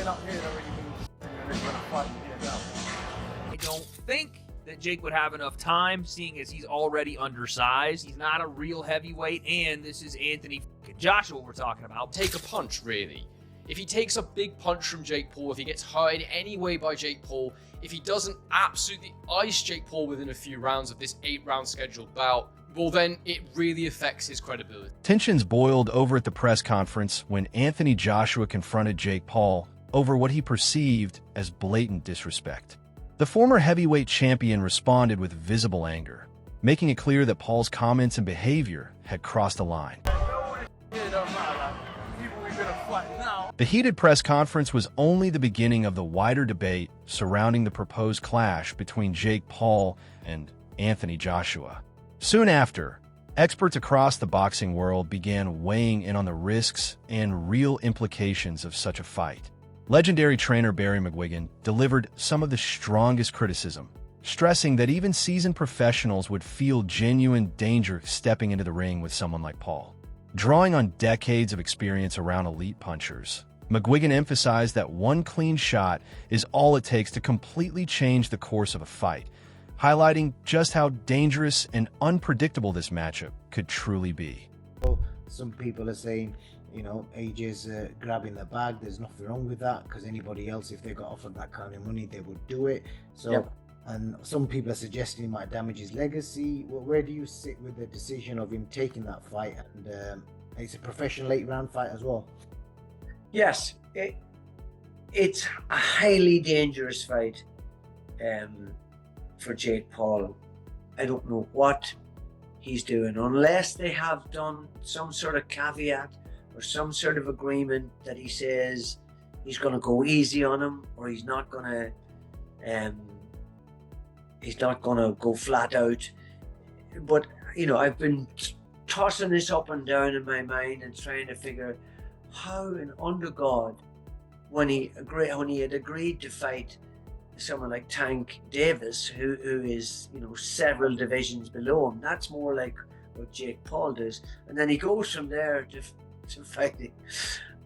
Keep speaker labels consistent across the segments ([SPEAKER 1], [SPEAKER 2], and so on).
[SPEAKER 1] been up here, it already means they're going to fight here now.
[SPEAKER 2] I don't think that Jake would have enough time, seeing as he's already undersized. He's not a real heavyweight, and this is Anthony Joshua we're talking about.
[SPEAKER 3] Take a punch, really. If he takes a big punch from Jake Paul, if he gets hurt in any way by Jake Paul, if he doesn't absolutely ice Jake Paul within a few rounds of this 8-round scheduled bout, well then it really affects his credibility.
[SPEAKER 4] Tensions boiled over at the press conference when Anthony Joshua confronted Jake Paul over what he perceived as blatant disrespect. The former heavyweight champion responded with visible anger, making it clear that Paul's comments and behavior had crossed a line. The heated press conference was only the beginning of the wider debate surrounding the proposed clash between Jake Paul and Anthony Joshua. Soon after, experts across the boxing world began weighing in on the risks and real implications of such a fight. Legendary trainer Barry McGuigan delivered some of the strongest criticism, stressing that even seasoned professionals would feel genuine danger stepping into the ring with someone like Paul. Drawing on decades of experience around elite punchers, McGuigan emphasized that one clean shot is all it takes to completely change the course of a fight, highlighting just how dangerous and unpredictable this matchup could truly be.
[SPEAKER 5] Some people are saying, AJ's grabbing the bag. There's nothing wrong with that, because anybody else, if they got offered that kind of money, they would do it. And some people are suggesting he might damage his legacy. Well, where do you sit with the decision of him taking that fight? And it's a professional 8-round fight as well.
[SPEAKER 6] Yes, it's a highly dangerous fight for Jake Paul. I don't know what he's doing, unless they have done some sort of caveat or some sort of agreement that he says he's going to go easy on him, or he's not going to go flat out. But I've been tossing this up and down in my mind and trying to figure how and under God, when he had agreed to fight someone like Tank Davis, who is several divisions below him, that's more like what Jake Paul does, and then he goes from there to fighting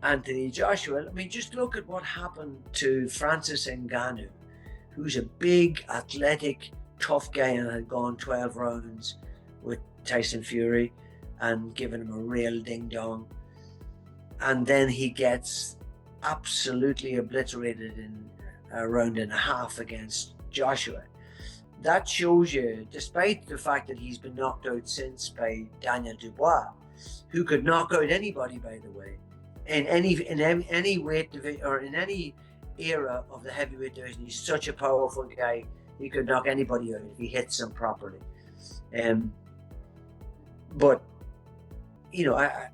[SPEAKER 6] Anthony Joshua. I mean, just look at what happened to Francis Ngannou, who's a big, athletic, tough guy and had gone 12 rounds with Tyson Fury and given him a real ding-dong. And then he gets absolutely obliterated in a round and a half against Joshua. That shows you, despite the fact that he's been knocked out since by Daniel Dubois, who could knock out anybody, by the way, in any weight division or in any era of the heavyweight division. He's such a powerful guy, he could knock anybody out if he hits them properly. But it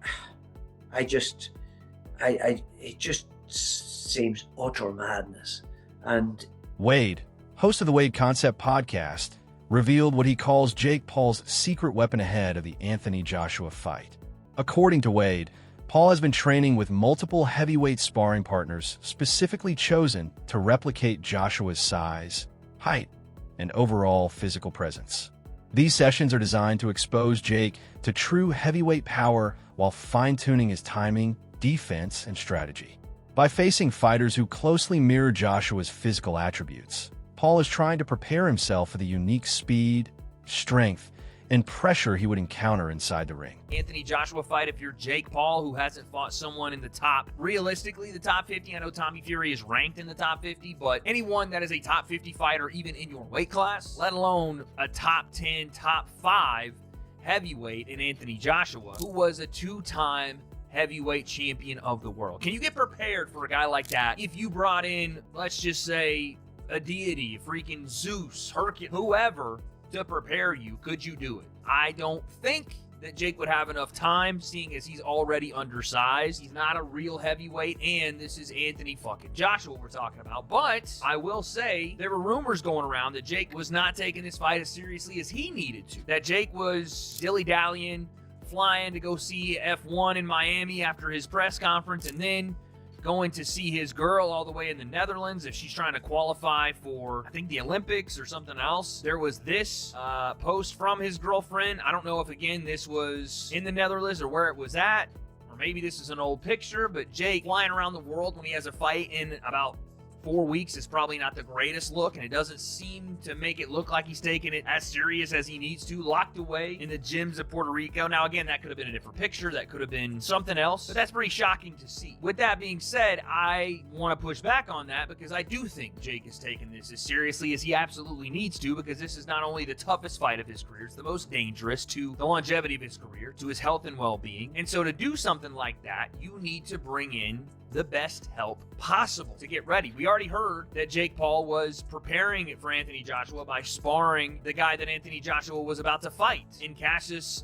[SPEAKER 6] just seems utter madness. And
[SPEAKER 4] Wade, host of the Wade Concept podcast, revealed what he calls Jake Paul's secret weapon ahead of the Anthony Joshua fight. According to Wade, Paul has been training with multiple heavyweight sparring partners specifically chosen to replicate Joshua's size, height, and overall physical presence. These sessions are designed to expose Jake to true heavyweight power while fine-tuning his timing, defense, and strategy. By facing fighters who closely mirror Joshua's physical attributes, Paul is trying to prepare himself for the unique speed, strength, and pressure he would encounter inside the ring.
[SPEAKER 2] Anthony Joshua fight, if you're Jake Paul, who hasn't fought someone in the top, realistically, the top 50, I know Tommy Fury is ranked in the top 50, but anyone that is a top 50 fighter, even in your weight class, let alone a top 10, top 5 heavyweight in Anthony Joshua, who was a 2-time heavyweight champion of the world. Can you get prepared for a guy like that if you brought in, let's just say, a deity, freaking Zeus, Hercules, whoever, to prepare you? Could you do it? I don't think that Jake would have enough time, seeing as he's already undersized. He's not a real heavyweight, and this is Anthony fucking Joshua we're talking about. But I will say there were rumors going around that Jake was not taking this fight as seriously as he needed to. That Jake was dilly-dallying, flying to go see F1 in Miami after his press conference, and then going to see his girl all the way in the Netherlands if she's trying to qualify for, I think, the Olympics or something else. There was this post from his girlfriend. I don't know if, again, this was in the Netherlands or where it was at. or maybe this is an old picture, but Jake flying around the world when he has a fight in about 4 weeks is probably not the greatest look, and it doesn't seem to make it look like he's taking it as serious as he needs to, locked away in the gyms of Puerto Rico. Now, again, that could have been a different picture, that could have been something else, but that's pretty shocking to see. With that being said, I want to push back on that because I do think Jake is taking this as seriously as he absolutely needs to, because this is not only the toughest fight of his career, it's the most dangerous to the longevity of his career, to his health and well-being. And so to do something like that, you need to bring in the best help possible to get ready. We already heard that Jake Paul was preparing for Anthony Joshua by sparring the guy that Anthony Joshua was about to fight in Cassius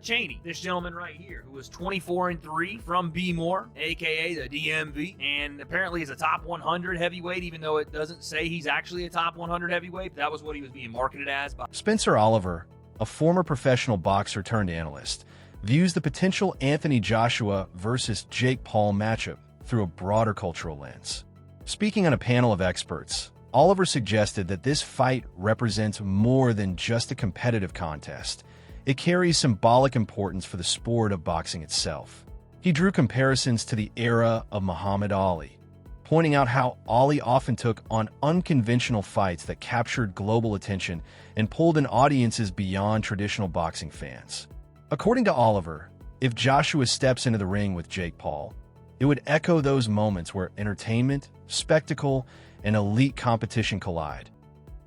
[SPEAKER 2] Chaney. This gentleman right here, who was 24-3 from B-More, aka the DMV, and apparently is a top 100 heavyweight, even though it doesn't say he's actually a top 100 heavyweight. That was what he was being marketed as.
[SPEAKER 4] Spencer Oliver, a former professional boxer turned analyst, views the potential Anthony Joshua versus Jake Paul matchup through a broader cultural lens. Speaking on a panel of experts, Oliver suggested that this fight represents more than just a competitive contest. It carries symbolic importance for the sport of boxing itself. He drew comparisons to the era of Muhammad Ali, pointing out how Ali often took on unconventional fights that captured global attention and pulled in audiences beyond traditional boxing fans. According to Oliver, if Joshua steps into the ring with Jake Paul, it would echo those moments where entertainment, spectacle, and elite competition collide.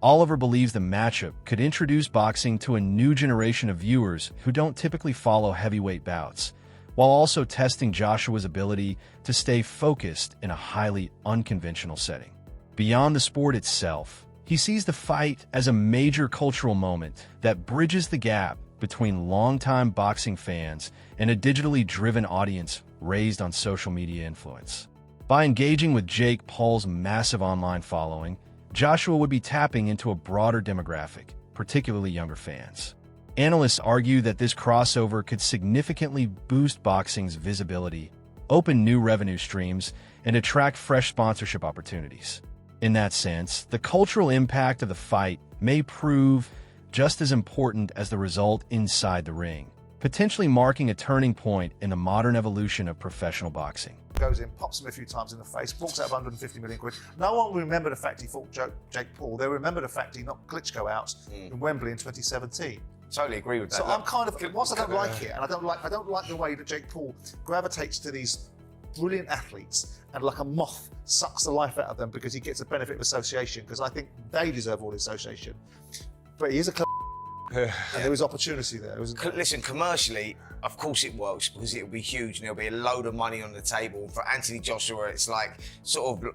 [SPEAKER 4] Oliver believes the matchup could introduce boxing to a new generation of viewers who don't typically follow heavyweight bouts, while also testing Joshua's ability to stay focused in a highly unconventional setting. Beyond the sport itself, he sees the fight as a major cultural moment that bridges the gap between longtime boxing fans and a digitally driven audience raised on social media influence. By engaging with Jake Paul's massive online following, Joshua would be tapping into a broader demographic, particularly younger fans. Analysts argue that this crossover could significantly boost boxing's visibility, open new revenue streams, and attract fresh sponsorship opportunities. In that sense, the cultural impact of the fight may prove just as important as the result inside the ring, potentially marking a turning point in the modern evolution of professional boxing.
[SPEAKER 1] Goes in, pops him a few times in the face, walks out of 150 million quid. No one will remember the fact he fought Jake Paul. They'll remember the fact he knocked Klitschko out in Wembley in 2017.
[SPEAKER 7] Totally agree with that.
[SPEAKER 1] So I'm kind of, whilst I don't like it, and I don't like the way that Jake Paul gravitates to these brilliant athletes and like a moth sucks the life out of them because he gets a benefit of association, because I think they deserve all the association. But he is a and there was opportunity there, wasn't there?
[SPEAKER 7] Listen, commercially, of course it works because it'll be huge and there'll be a load of money on the table. For Anthony Joshua, it's like sort of,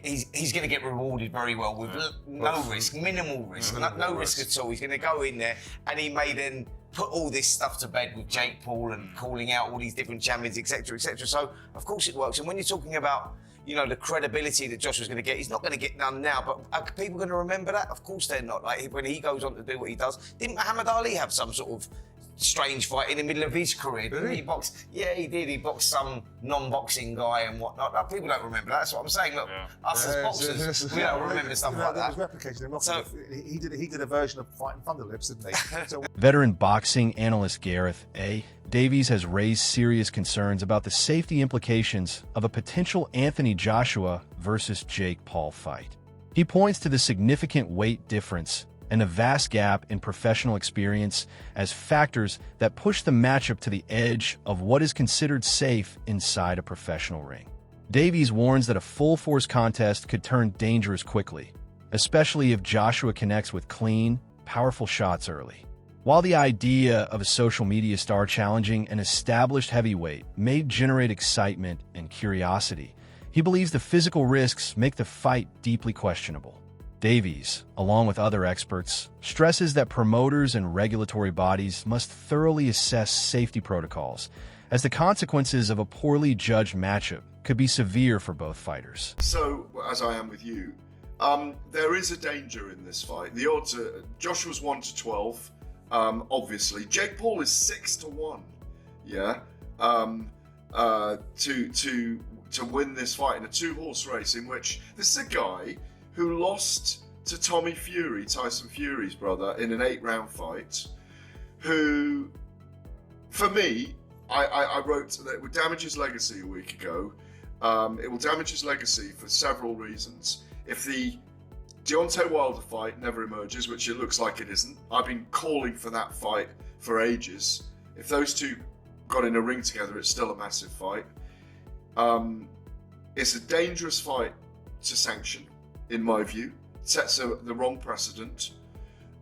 [SPEAKER 7] he's going to get rewarded very well with no risk, minimal risk, no risk at all. He's going to go in there and he may then put all this stuff to bed with Jake Paul and calling out all these different champions, etc., etc. So, of course it works. And when you're talking about, the credibility that Joshua's going to get, he's not going to get none now, but are people going to remember that? Of course they're not. Like, when he goes on to do what he does, didn't Muhammad Ali have some sort of strange fight in the middle of his career? Didn't he box? Yeah, he did. He boxed some non-boxing guy and whatnot. Like, people don't remember that. That's what I'm saying. Look, us as boxers, we don't remember stuff like that.
[SPEAKER 1] It was replicated. So, he did a version of Fighting Thunderlips, didn't he? So,
[SPEAKER 4] Veteran boxing analyst Gareth A. Davies has raised serious concerns about the safety implications of a potential Anthony Joshua versus Jake Paul fight. He points to the significant weight difference and a vast gap in professional experience as factors that push the matchup to the edge of what is considered safe inside a professional ring. Davies warns that a full-force contest could turn dangerous quickly, especially if Joshua connects with clean, powerful shots early. While the idea of a social media star challenging an established heavyweight may generate excitement and curiosity, he believes the physical risks make the fight deeply questionable. Davies, along with other experts, stresses that promoters and regulatory bodies must thoroughly assess safety protocols, as the consequences of a poorly judged matchup could be severe for both fighters.
[SPEAKER 8] So, as I am with you, there is a danger in this fight. The odds are Joshua's 1-12. Obviously, Jake Paul is 6-1. Yeah, to win this fight in a 2-horse race, in which this is a guy who lost to Tommy Fury, Tyson Fury's brother, in an 8-round fight. Who, for me, I wrote that it would damage his legacy a week ago. It will damage his legacy for several reasons. If the Deontay Wilder fight never emerges, which it looks like it isn't, I've been calling for that fight for ages. If those two got in a ring together, it's still a massive fight. It's a dangerous fight to sanction, in my view. It sets the wrong precedent.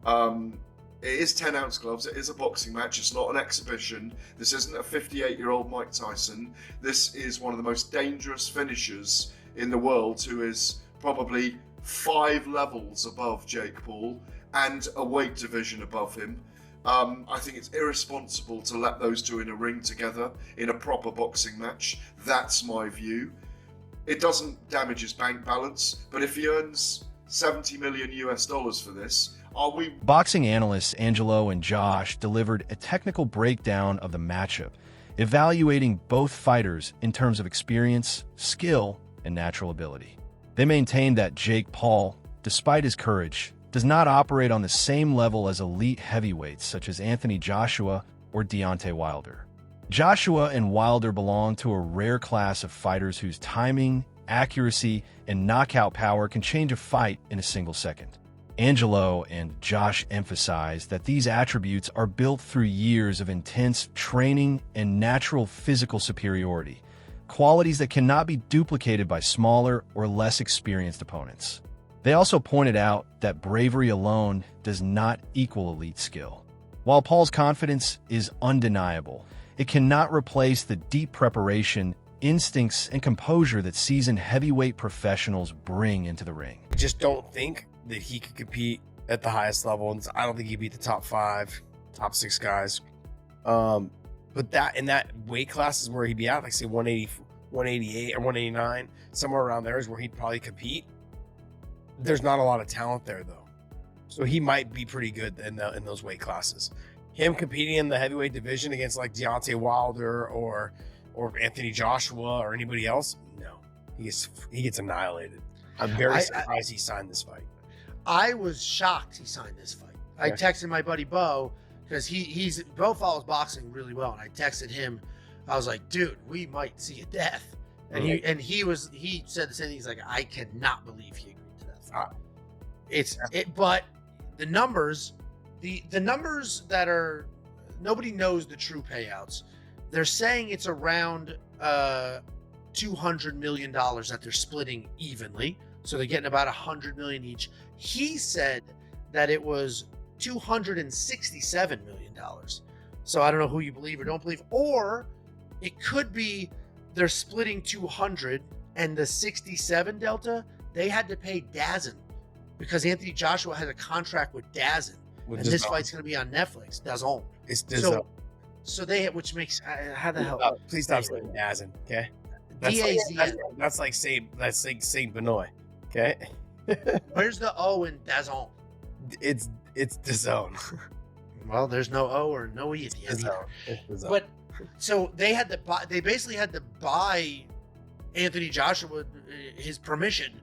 [SPEAKER 8] It is 10-ounce gloves. It is a boxing match. It's not an exhibition. This isn't a 58-year-old Mike Tyson. This is one of the most dangerous finishers in the world, who is probably 5 levels above Jake Paul and a weight division above him. I think it's irresponsible to let those two in a ring together in a proper boxing match. That's my view. It doesn't damage his bank balance, but if he earns $70 million for this, are we...
[SPEAKER 4] Boxing analysts Angelo and Josh delivered a technical breakdown of the matchup, evaluating both fighters in terms of experience, skill, and natural ability. They maintained that Jake Paul, despite his courage, does not operate on the same level as elite heavyweights such as Anthony Joshua or Deontay Wilder. Joshua and Wilder belong to a rare class of fighters whose timing, accuracy, and knockout power can change a fight in a single second. Angelo and Josh emphasized that these attributes are built through years of intense training and natural physical superiority, qualities that cannot be duplicated by smaller or less experienced opponents. They also pointed out that bravery alone does not equal elite skill. While Paul's confidence is undeniable, it cannot replace the deep preparation, instincts, and composure that seasoned heavyweight professionals bring into the ring.
[SPEAKER 9] I just don't think that he could compete at the highest level. And I don't think he'd beat the top 5, top 6 guys. But that in that weight class is where he'd be at, like say 180, 188 or 189, somewhere around there is where he'd probably compete. There's not a lot of talent there though. So he might be pretty good in those weight classes. Him competing in the heavyweight division against like Deontay Wilder or Anthony Joshua or anybody else, no. He gets annihilated. I'm very surprised he signed this fight.
[SPEAKER 10] I was shocked he signed this fight. I texted my buddy Bo, because Bo follows boxing really well, and I texted him. I was like, dude, we might see a death. And he said the same thing. He's like, I cannot believe he agreed to that. But the numbers, the numbers that are, nobody knows the true payouts. They're saying it's around $200 million that they're splitting evenly. So they're getting about $100 million each. He said that it was $267 million. So I don't know who you believe or don't believe. Or it could be they're splitting 200 and the 67 delta, they had to pay DAZN because Anthony Joshua has a contract with DAZN. And this fight's going to be on Netflix. DAZN.
[SPEAKER 9] It's DAZN.
[SPEAKER 10] So they, which makes, how the hell?
[SPEAKER 9] Please stop saying DAZN, okay?
[SPEAKER 10] DAZN.
[SPEAKER 9] That's like Saint Benoit, okay?
[SPEAKER 10] Where's the O in DAZN?
[SPEAKER 9] It's DAZN.
[SPEAKER 10] Well, there's no O or no E at the end either. But so they basically had to buy Anthony Joshua his permission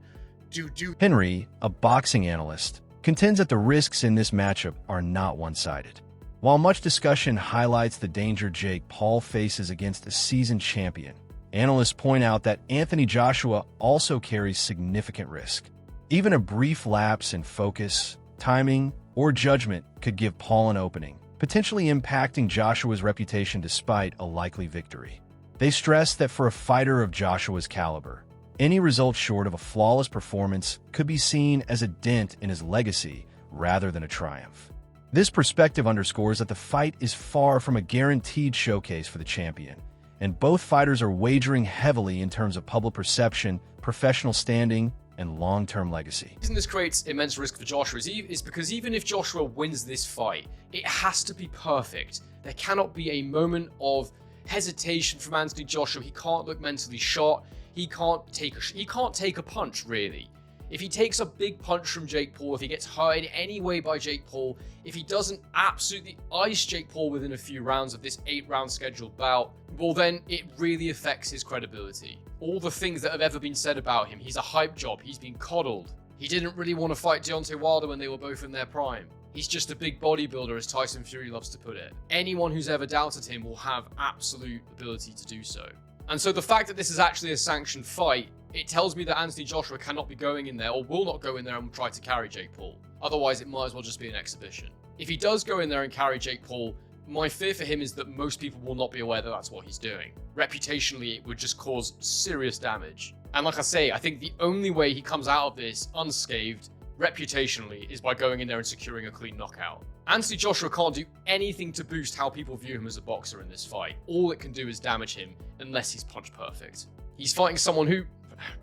[SPEAKER 10] to do.
[SPEAKER 4] Henry, a boxing analyst, contends that the risks in this matchup are not one-sided. While much discussion highlights the danger Jake Paul faces against a seasoned champion, analysts point out that Anthony Joshua also carries significant risk. Even a brief lapse in focus, timing, or judgment could give Paul an opening, potentially impacting Joshua's reputation despite a likely victory. They stress that for a fighter of Joshua's caliber, any result short of a flawless performance could be seen as a dent in his legacy rather than a triumph. This perspective underscores that the fight is far from a guaranteed showcase for the champion, and both fighters are wagering heavily in terms of public perception, professional standing, and long-term legacy.
[SPEAKER 3] The reason this creates immense risk for Joshua is because even if Joshua wins this fight, it has to be perfect. There cannot be a moment of hesitation from Anthony Joshua. He can't look mentally shot. He can't take a punch, really. If he takes a big punch from Jake Paul, if he gets hurt in any way by Jake Paul, if he doesn't absolutely ice Jake Paul within a few rounds of this 8-round scheduled bout, well then it really affects his credibility. All the things that have ever been said about him, he's a hype job, he's been coddled. He didn't really want to fight Deontay Wilder when they were both in their prime. He's just a big bodybuilder, as Tyson Fury loves to put it. Anyone who's ever doubted him will have absolute ability to do so. And so the fact that this is actually a sanctioned fight, it tells me that Anthony Joshua cannot be going in there, or will not go in there and try to carry Jake Paul. Otherwise, it might as well just be an exhibition. If he does go in there and carry Jake Paul, my fear for him is that most people will not be aware that that's what he's doing. Reputationally, it would just cause serious damage. And like I say, I think the only way he comes out of this unscathed, reputationally, is by going in there and securing a clean knockout. Anthony Joshua can't do anything to boost how people view him as a boxer in this fight. All it can do is damage him, unless he's punch perfect. He's fighting someone who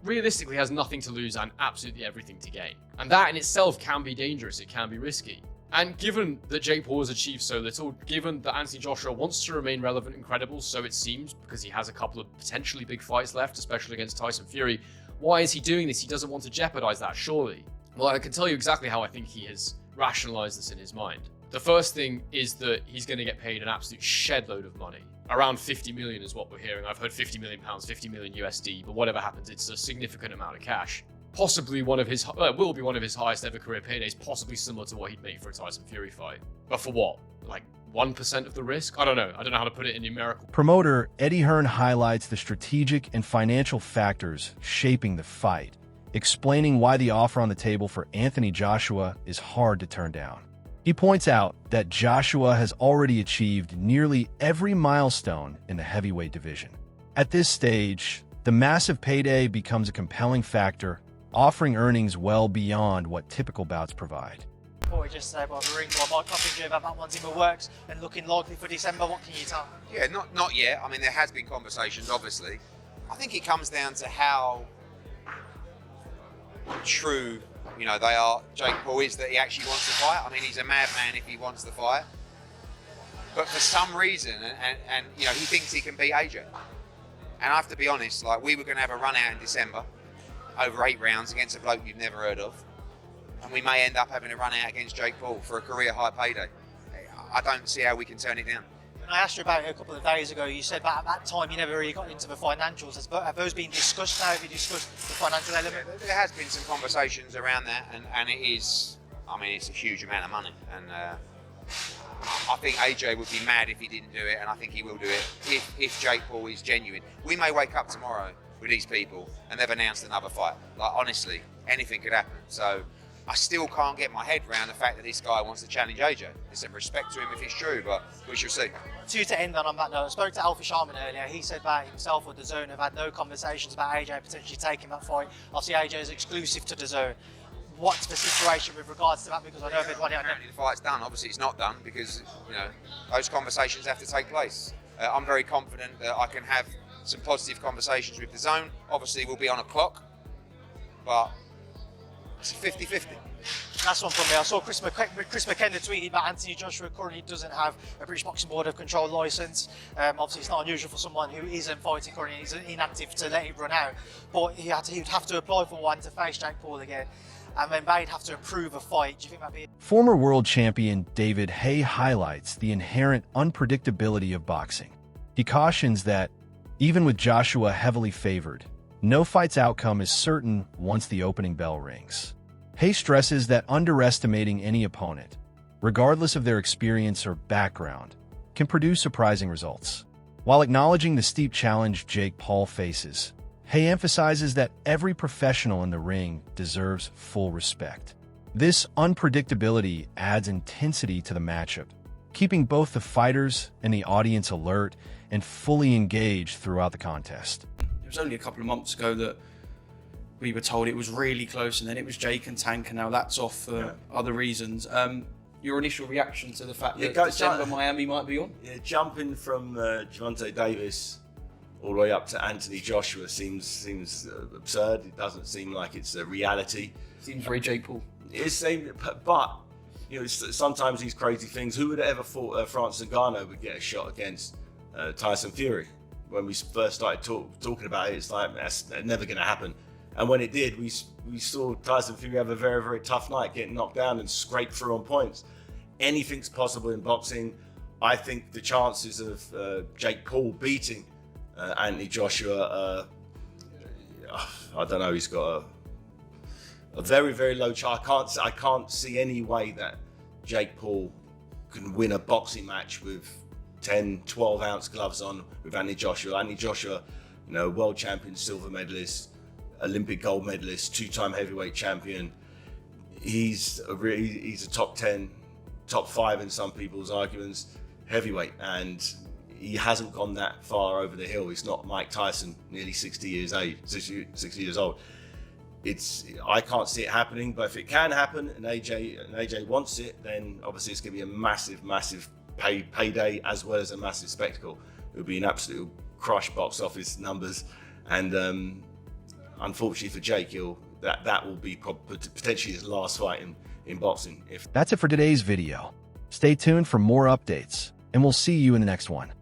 [SPEAKER 3] realistically has nothing to lose and absolutely everything to gain. And that in itself can be dangerous, it can be risky. And given that Jake Paul has achieved so little, given that Anthony Joshua wants to remain relevant and credible, so it seems, because he has a couple of potentially big fights left, especially against Tyson Fury, why is he doing this? He doesn't want to jeopardize that, surely. Well, I can tell you exactly how I think he has rationalized this in his mind. The first thing is that he's going to get paid an absolute shed load of money. Around 50 million is what we're hearing. I've heard 50 million pounds, 50 million USD, but whatever happens, it's a significant amount of cash. Possibly will be one of his highest ever career paydays, possibly similar to what he'd make for a Tyson Fury fight. But for what? Like 1% of the risk? I don't know how to put it in numerical.
[SPEAKER 4] Promoter Eddie Hearn highlights the strategic and financial factors shaping the fight, explaining why the offer on the table for Anthony Joshua is hard to turn down. He points out that Joshua has already achieved nearly every milestone in the heavyweight division. At this stage, the massive payday becomes a compelling factor, offering earnings well beyond what typical bouts provide.
[SPEAKER 11] Before we just say about the ring, well, Mike Coppinger about that one's in the works and looking likely for December. What can you tell?
[SPEAKER 12] Yeah, not yet. I mean, there has been conversations, obviously. I think it comes down to how true, they are. Jake Paul is that he actually wants to fight. I mean, he's a madman if he wants to fight. But for some reason, and he thinks he can beat AJ. And I have to be honest, we were going to have a run out in December over 8 rounds against a bloke you've never heard of. And we may end up having a run out against Jake Paul for a career high payday. I don't see how we can turn it down.
[SPEAKER 11] When I asked you about it a couple of days ago, you said that at that time you never really got into the financials. Have those been discussed now? Have you discussed the financial element?
[SPEAKER 12] There has been some conversations around that, and it is, it's a huge amount of money. And I think AJ would be mad if he didn't do it, and I think he will do it if Jake Paul is genuine. We may wake up tomorrow with these people and they've announced another fight. Honestly, anything could happen. So I still can't get my head around the fact that this guy wants to challenge AJ. There's some respect to him if it's true, but we shall see.
[SPEAKER 11] To end on that note, I spoke to Alfie Sharman earlier. He said that himself or DAZN have had no conversations about AJ potentially taking that fight. Obviously, AJ is exclusive to DAZN. What's the situation with regards to that? Because I know everybody.
[SPEAKER 12] Apparently the fight's done. Obviously, it's not done because those conversations have to take place. I'm very confident that I can have some positive conversations with DAZN. Obviously, we'll be on a clock, but it's a 50-50.
[SPEAKER 11] Last one from me. I saw Chris McKenna tweeted that Anthony Joshua currently doesn't have a British Boxing Board of Control licence. Obviously, it's not unusual for someone who isn't fighting currently, he's inactive, to let it run out. But he'd have to apply for one to face Jake Paul again, and then they'd have to approve a fight. Do you think that'd be?
[SPEAKER 4] Former world champion David Haye highlights the inherent unpredictability of boxing. He cautions that, even with Joshua heavily favored, no fight's outcome is certain once the opening bell rings. Haye stresses that underestimating any opponent, regardless of their experience or background, can produce surprising results. While acknowledging the steep challenge Jake Paul faces, Haye emphasizes that every professional in the ring deserves full respect. This unpredictability adds intensity to the matchup, keeping both the fighters and the audience alert and fully engaged throughout the contest.
[SPEAKER 13] It was only a couple of months ago that we were told it was really close, and then it was Jake and Tank, and now that's off for other reasons. Your initial reaction to the fact that December Miami might be on?
[SPEAKER 14] Yeah, jumping from Gervonta Davis all the way up to Anthony Joshua seems absurd. It doesn't seem like it's a reality.
[SPEAKER 13] Seems very Jake Paul.
[SPEAKER 14] It seems, but sometimes these crazy things. Who would have ever thought Francis Ngannou would get a shot against Tyson Fury? When we first started talking about it, it's like that's never going to happen. And when it did, we saw Tyson Fury have a very, very tough night, getting knocked down and scraped through on points. Anything's possible in boxing. I think the chances of Jake Paul beating Anthony Joshua, I don't know. He's got a very, very low chance. I can't see any way that Jake Paul can win a boxing match with 10, 12 ounce gloves on with Anthony Joshua. Anthony Joshua, you know, world champion, silver medalist, Olympic gold medalist, 2-time heavyweight champion. He's a top 10, top 5 in some people's arguments, heavyweight, and he hasn't gone that far over the hill. He's not Mike Tyson, nearly 60 years old. I can't see it happening, but if it can happen and AJ wants it, then obviously it's going to be a massive payday as well as a massive spectacle. It will be an absolute crush box office numbers, and unfortunately for Jake, that will be potentially his last fight in boxing.
[SPEAKER 4] That's it for today's video. Stay tuned for more updates, and we'll see you in the next one.